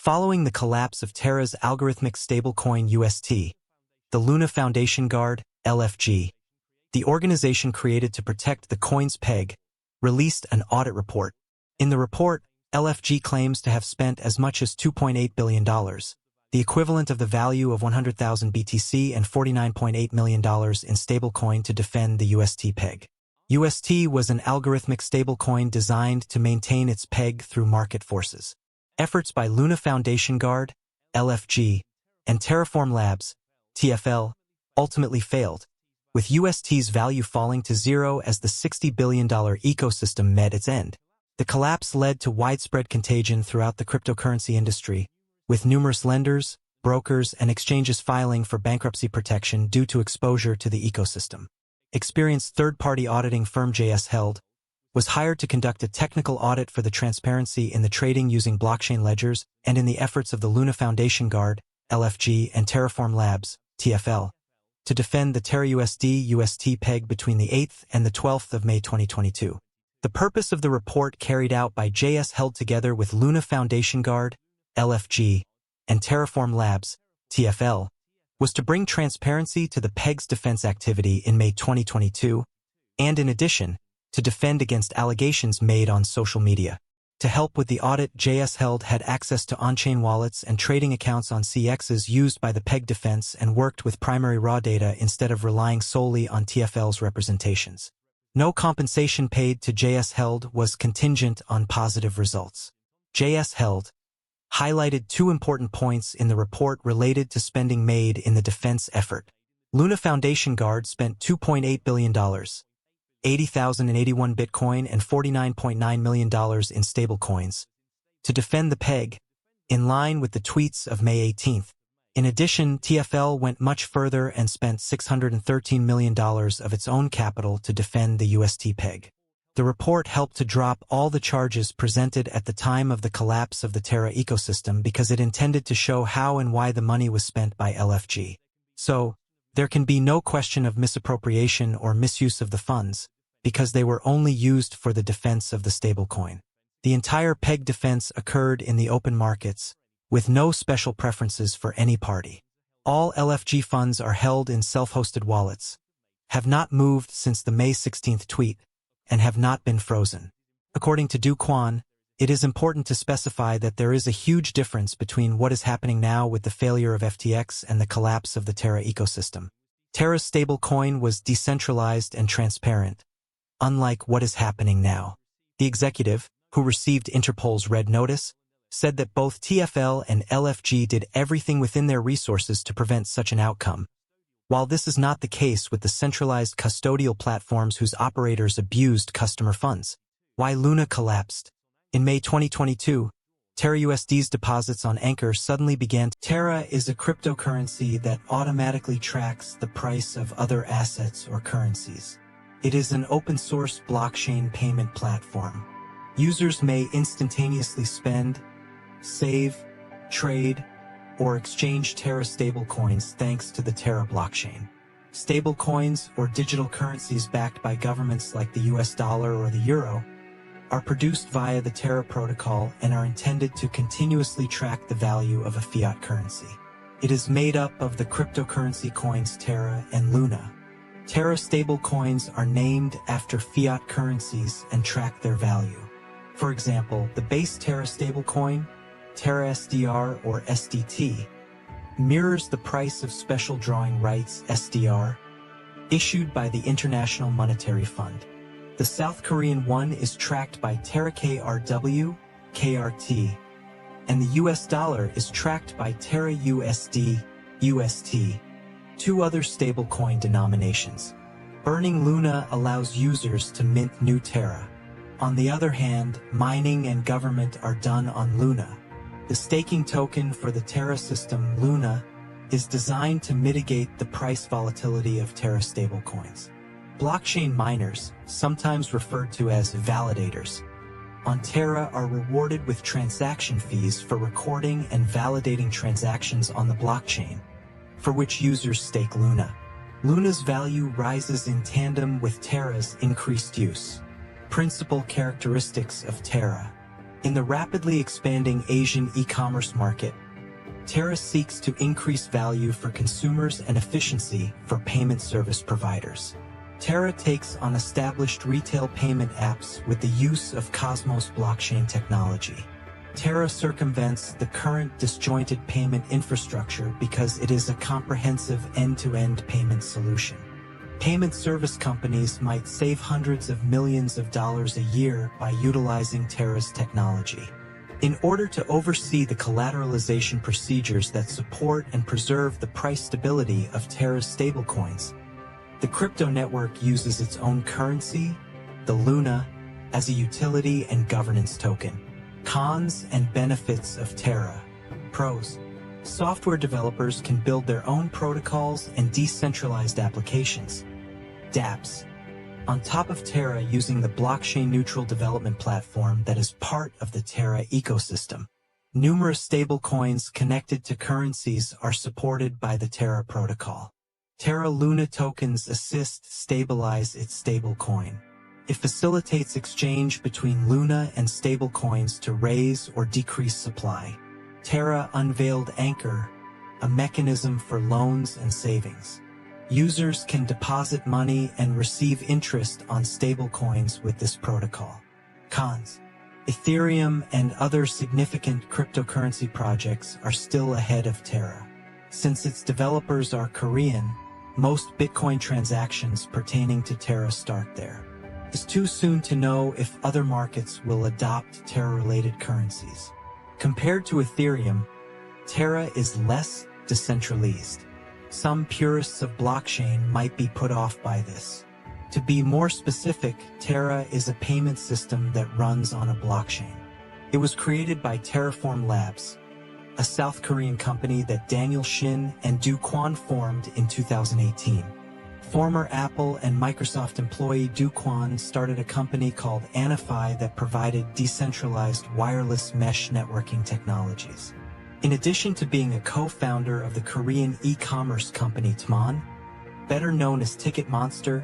Following the collapse of Terra's algorithmic stablecoin UST, the Luna Foundation Guard, LFG, the organization created to protect the coin's peg, released an audit report. In the report, LFG claims to have spent as much as $2.8 billion, the equivalent of the value of 100,000 BTC and $49.8 million in stablecoin to defend the UST peg. UST was an algorithmic stablecoin designed to maintain its peg through market forces. Efforts by Luna Foundation Guard, LFG, and Terraform Labs, TFL, ultimately failed, with UST's value falling to zero as the $60 billion ecosystem met its end. The collapse led to widespread contagion throughout the cryptocurrency industry, with numerous lenders, brokers, and exchanges filing for bankruptcy protection due to exposure to the ecosystem. Experienced third-party auditing firm JS Held was hired to conduct a technical audit for the transparency in the trading using blockchain ledgers and in the efforts of the Luna Foundation Guard, LFG, and Terraform Labs, TFL, to defend the Terra UST peg between the 8th and the 12th of May 2022. The purpose of the report carried out by JS Held together with Luna Foundation Guard, LFG, and Terraform Labs, TFL, was to bring transparency to the peg's defense activity in May 2022, and in addition, to defend against allegations made on social media. To help with the audit, JS Held had access to on-chain wallets and trading accounts on CXs used by the peg defense and worked with primary raw data instead of relying solely on TFL's representations. No compensation paid to JS Held was contingent on positive results. JS Held highlighted two important points in the report related to spending made in the defense effort. Luna Foundation Guard spent $2.8 billion, 80,081 Bitcoin and $49.9 million in stablecoins, to defend the peg, in line with the tweets of May 18th. In addition, TFL went much further and spent $613 million of its own capital to defend the UST peg. The report helped to drop all the charges presented at the time of the collapse of the Terra ecosystem because it intended to show how and why the money was spent by LFG. So, there can be no question of misappropriation or misuse of the funds, because they were only used for the defense of the stablecoin. The entire peg defense occurred in the open markets, with no special preferences for any party. All LFG funds are held in self-hosted wallets, have not moved since the May 16th tweet, and have not been frozen. According to Do Kwon, it is important to specify that there is a huge difference between what is happening now with the failure of FTX and the collapse of the Terra ecosystem. Terra's stablecoin was decentralized and transparent, unlike what is happening now. The executive, who received Interpol's red notice, said that both TFL and LFG did everything within their resources to prevent such an outcome. While this is not the case with the centralized custodial platforms whose operators abused customer funds. Why Luna collapsed? In May 2022, Terra USD's deposits on Anchor suddenly began. Terra is a cryptocurrency that automatically tracks the price of other assets or currencies. It is an open-source blockchain payment platform. Users may instantaneously spend, save, trade, or exchange Terra stablecoins thanks to the Terra blockchain. Stablecoins, or digital currencies backed by governments like the US dollar or the euro, are produced via the Terra protocol and are intended to continuously track the value of a fiat currency. It is made up of the cryptocurrency coins Terra and Luna. Terra stablecoins are named after fiat currencies and track their value. For example, the base Terra stablecoin, Terra SDR or SDT, mirrors the price of special drawing rights SDR, issued by the International Monetary Fund. The South Korean won is tracked by Terra KRW, KRT, and the US dollar is tracked by Terra USD, UST, two other stablecoin denominations. Burning Luna allows users to mint new Terra. On the other hand, mining and government are done on Luna. The staking token for the Terra system, Luna, is designed to mitigate the price volatility of Terra stablecoins. Blockchain miners, sometimes referred to as validators, on Terra are rewarded with transaction fees for recording and validating transactions on the blockchain, for which users stake Luna. Luna's value rises in tandem with Terra's increased use. Principal characteristics of Terra. In the rapidly expanding Asian e-commerce market, Terra seeks to increase value for consumers and efficiency for payment service providers. Terra takes on established retail payment apps with the use of Cosmos blockchain technology. Terra circumvents the current disjointed payment infrastructure because it is a comprehensive end-to-end payment solution. Payment service companies might save hundreds of millions of dollars a year by utilizing Terra's technology. In order to oversee the collateralization procedures that support and preserve the price stability of Terra's stablecoins, the crypto network uses its own currency, the Luna, as a utility and governance token. Cons and benefits of Terra. Pros. Software developers can build their own protocols and decentralized applications. dApps. On top of Terra using the blockchain-neutral development platform that is part of the Terra ecosystem. Numerous stablecoins connected to currencies are supported by the Terra protocol. Terra Luna tokens assist stabilize its stablecoin. It facilitates exchange between Luna and stablecoins to raise or decrease supply. Terra unveiled Anchor, a mechanism for loans and savings. Users can deposit money and receive interest on stablecoins with this protocol. Cons. Ethereum and other significant cryptocurrency projects are still ahead of Terra. Since its developers are Korean, most Bitcoin transactions pertaining to Terra start there. It's too soon to know if other markets will adopt Terra-related currencies. Compared to Ethereum, Terra is less decentralized. Some purists of blockchain might be put off by this. To be more specific, Terra is a payment system that runs on a blockchain. It was created by Terraform Labs, a South Korean company that Daniel Shin and Do Kwon formed in 2018. Former Apple and Microsoft employee Do Kwon started a company called Anify that provided decentralized wireless mesh networking technologies. In addition to being a co-founder of the Korean e-commerce company Tmon, better known as Ticket Monster,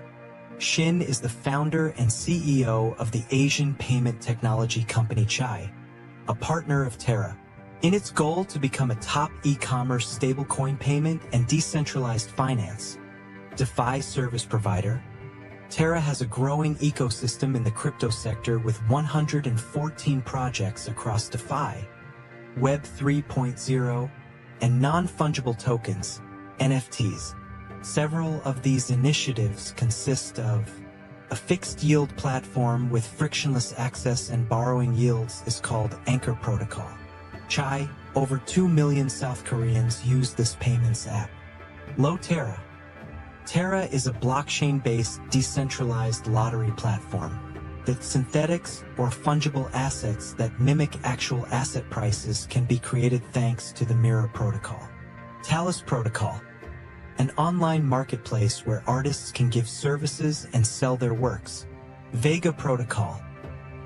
Shin is the founder and CEO of the Asian payment technology company Chai, a partner of Terra. In its goal to become a top e-commerce stablecoin payment and decentralized finance, DeFi service provider, Terra has a growing ecosystem in the crypto sector with 114 projects across DeFi, Web 3.0, and non-fungible tokens, NFTs. Several of these initiatives consist of a fixed-yield platform with frictionless access and borrowing yields is called Anchor Protocol. Chai, over 2 million South Koreans use this payments app. Low Terra. Terra is a blockchain-based decentralized lottery platform that synthetics or fungible assets that mimic actual asset prices can be created thanks to the Mirror Protocol. Talus Protocol, an online marketplace where artists can give services and sell their works. Vega Protocol,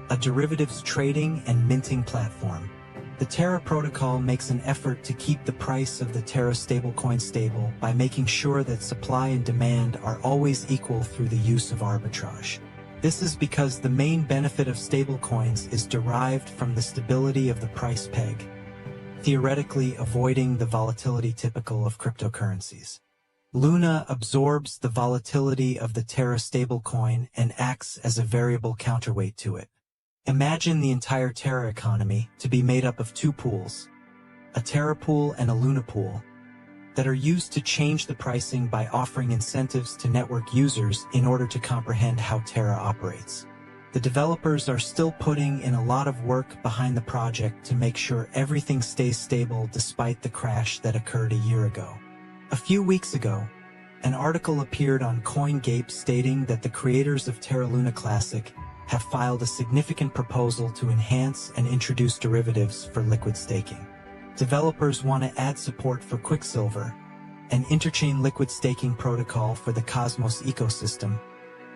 a derivatives trading and minting platform. The Terra protocol makes an effort to keep the price of the Terra stablecoin stable by making sure that supply and demand are always equal through the use of arbitrage. This is because the main benefit of stablecoins is derived from the stability of the price peg, theoretically avoiding the volatility typical of cryptocurrencies. Luna absorbs the volatility of the Terra stablecoin and acts as a variable counterweight to it. Imagine the entire Terra economy to be made up of two pools, a Terra pool and a Luna pool, that are used to change the pricing by offering incentives to network users in order to comprehend how Terra operates. The developers are still putting in a lot of work behind the project to make sure everything stays stable despite the crash that occurred a year ago. A few weeks ago, an article appeared on CoinGape stating that the creators of Terra Luna Classic have filed a significant proposal to enhance and introduce derivatives for liquid staking. Developers want to add support for Quicksilver, an interchain liquid staking protocol for the Cosmos ecosystem,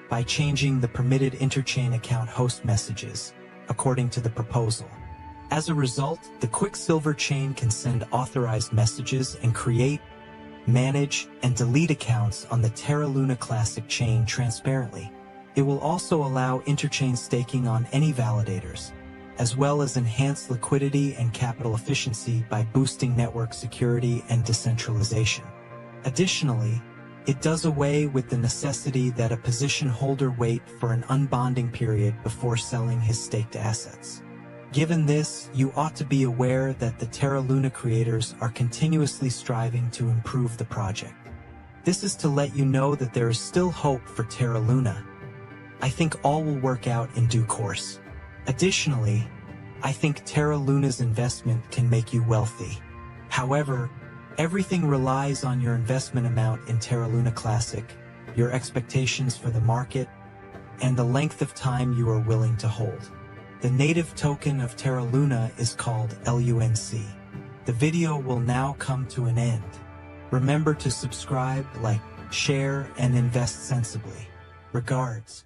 by changing the permitted interchain account host messages, according to the proposal. As a result, the Quicksilver chain can send authorized messages and create, manage, and delete accounts on the Terra Luna Classic chain transparently. It will also allow interchain staking on any validators. as well as enhance liquidity and capital efficiency by boosting network security and decentralization. Additionally, it does away with the necessity that a position holder wait for an unbonding period before selling his staked assets. Given this, you ought to be aware that the Terra Luna creators are continuously striving to improve the project. This is to let you know that there is still hope for Terra Luna. I think all will work out in due course. Additionally, I think Terra Luna's investment can make you wealthy. However, everything relies on your investment amount in Terra Luna Classic, your expectations for the market, and the length of time you are willing to hold. The native token of Terra Luna is called LUNC. The video will now come to an end. Remember to subscribe, like, share, and invest sensibly. Regards.